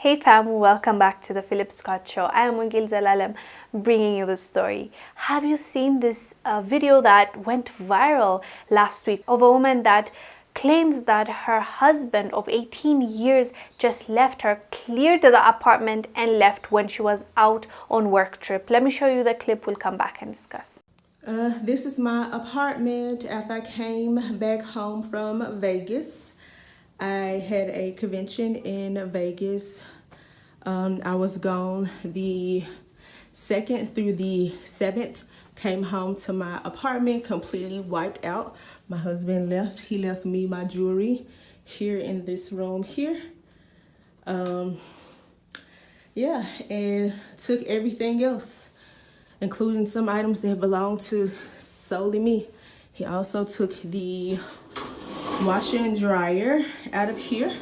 Hey fam, welcome back to the Phillip Scott Show. I am Wongel Zelalem bringing you the story. Have you seen this video that went viral last week of a woman that claims that her husband of 18 years just left her, cleared the apartment and left when she was out on work trip? Let me show you the clip. We'll come back and discuss. This is my apartment after I came back home from Vegas. I had a convention in Vegas. I was gone the 2nd through the 7th. Came home to my apartment completely wiped out. My husband left. He left me my jewelry here in this room here. Yeah, and took everything else, including some items that belonged to solely me. He also took the washer and dryer out of here.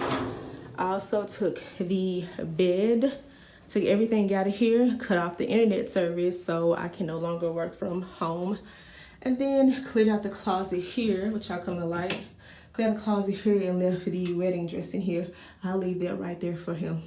I also took the bed, took everything out of here, cut off the internet service so I can no longer work from home. And then cleared out the closet here, which I'll come to light. Cleared out the closet here and left the wedding dress in here. I'll leave that right there for him.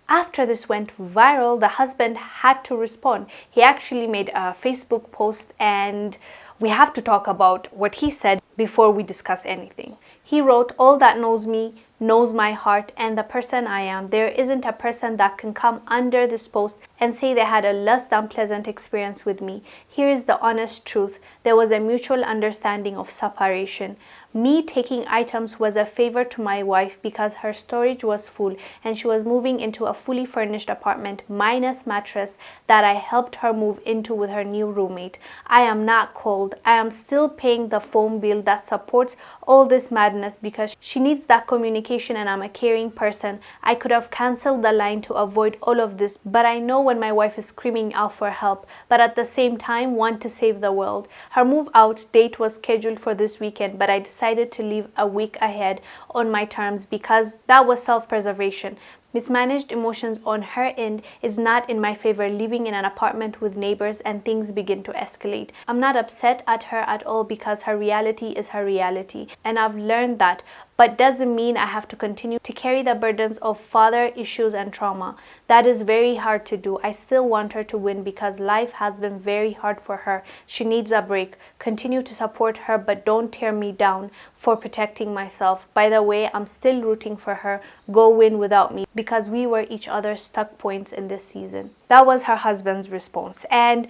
After this went viral, the husband had to respond. He actually made a Facebook post, and we have to talk about what he said before we discuss anything. He wrote, "All that knows me knows my heart and the person I am. There isn't a person that can come under this post and say they had a less than pleasant experience with me. Here is the honest truth. There was a mutual understanding of separation. Me taking items was a favor to my wife because her storage was full and she was moving into a fully furnished apartment minus mattress that I helped her move into with her new roommate. I am not cold. I am still paying the phone bill that supports all this madness because she needs that communication and I'm a caring person. I could have canceled the line to avoid all of this, but I know when my wife is screaming out for help, but at the same time want to save the world. Her move out date was scheduled for this weekend, but I decided to leave a week ahead on my terms because that was self-preservation. Mismanaged emotions on her end is not in my favor, living in an apartment with neighbors and things begin to escalate. I'm not upset at her at all because her reality is her reality and I've learned that, but doesn't mean I have to continue to carry the burdens of father issues and trauma. That is very hard to do. I still want her to win because life has been very hard for her. She needs a break. Continue to support her, but don't tear me down for protecting myself. By the way, I'm still rooting for her. Go win without me because we were each other's stuck points in this season." That was her husband's response, and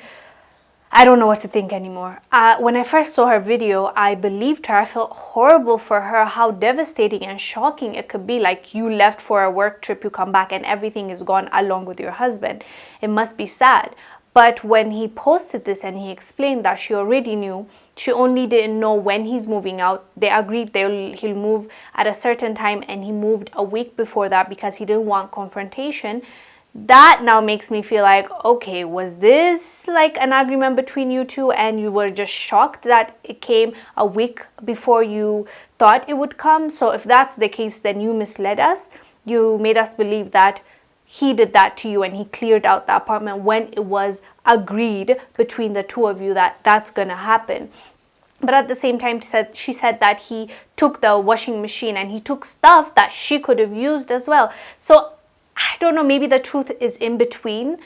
I don't know what to think anymore. When I first saw her video, I believed her. I felt horrible for her, how devastating and shocking it could be. Like, you left for a work trip, you come back and everything is gone along with your husband. It must be sad. But when he posted this and he explained that she already knew, she only didn't know when he's moving out. They agreed he'll move at a certain time and he moved a week before that because he didn't want confrontation. That now makes me feel like, okay, was this like an agreement between you two and you were just shocked that it came a week before you thought it would come? So if that's the case, then you misled us. You made us believe that he did that to you and he cleared out the apartment when it was agreed between the two of you that that's gonna happen. But at the same time, she said that he took the washing machine and he took stuff that she could have used as well. So I don't know, maybe the truth is in between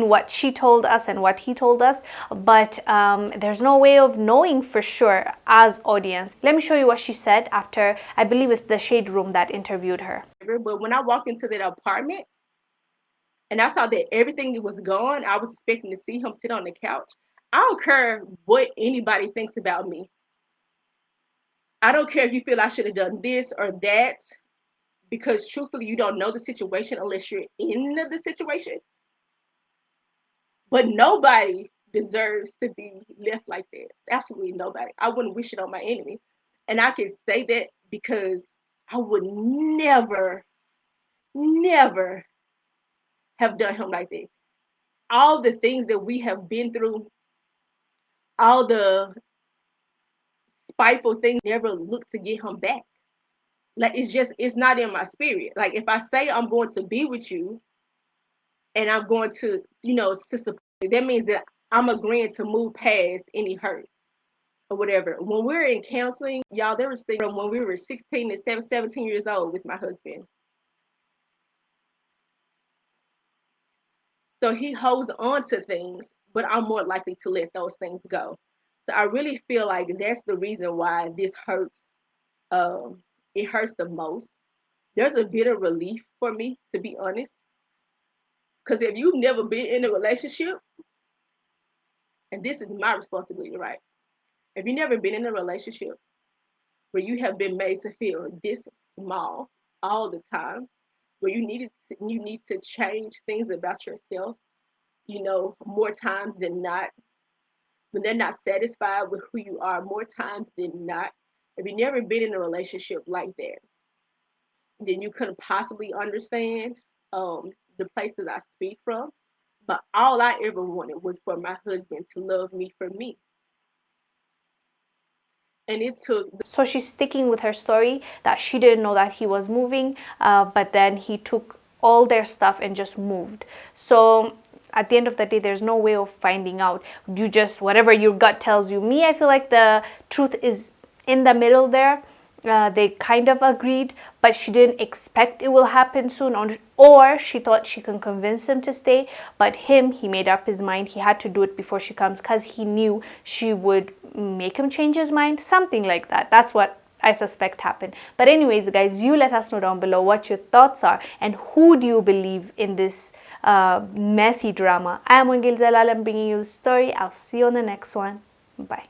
what she told us and what he told us, but there's no way of knowing for sure as audience. Let me show you what she said after, I believe it's the Shade Room that interviewed her. But when I walked into that apartment and I saw that everything was gone, I was expecting to see him sit on the couch. I don't care what anybody thinks about me. I don't care if you feel I should have done this or that, because truthfully, you don't know the situation unless you're in the situation. But nobody deserves to be left like that. Absolutely nobody. I wouldn't wish it on my enemy. And I can say that because I would never, never have done him like that. All the things that we have been through, all the spiteful things, never look to get him back. Like, it's not in my spirit. Like, if I say I'm going to be with you and I'm going to, to support you, that means that I'm agreeing to move past any hurt or whatever. When we're in counseling, y'all, there was things from when we were 16 to 17 years old with my husband. So he holds on to things, but I'm more likely to let those things go. So I really feel like that's the reason why this hurts. It hurts the most. There's a bit of relief for me, to be honest, because if you've never been in a relationship, and this is my responsibility, right? If you've never been in a relationship where you have been made to feel this small all the time, where you need to change things about yourself, more times than not, when they're not satisfied with who you are, more times than not. If you've never been in a relationship like that, then you couldn't possibly understand the places I speak from. But all I ever wanted was for my husband to love me for me. And it took. So she's sticking with her story that she didn't know that he was moving, but then he took all their stuff and just moved. So at the end of the day, there's no way of finding out. You just, whatever your gut tells you. Me, I feel like the truth is in the middle there. They kind of agreed, but she didn't expect it will happen soon, or she thought she can convince him to stay. But he made up his mind. He had to do it before she comes because he knew she would make him change his mind, something like that. That's what I suspect happened. But anyways, guys, you let us know down below what your thoughts are and who do you believe in this messy drama. I am Wongel Zelalem bringing you the story. I'll see you on the next one. Bye.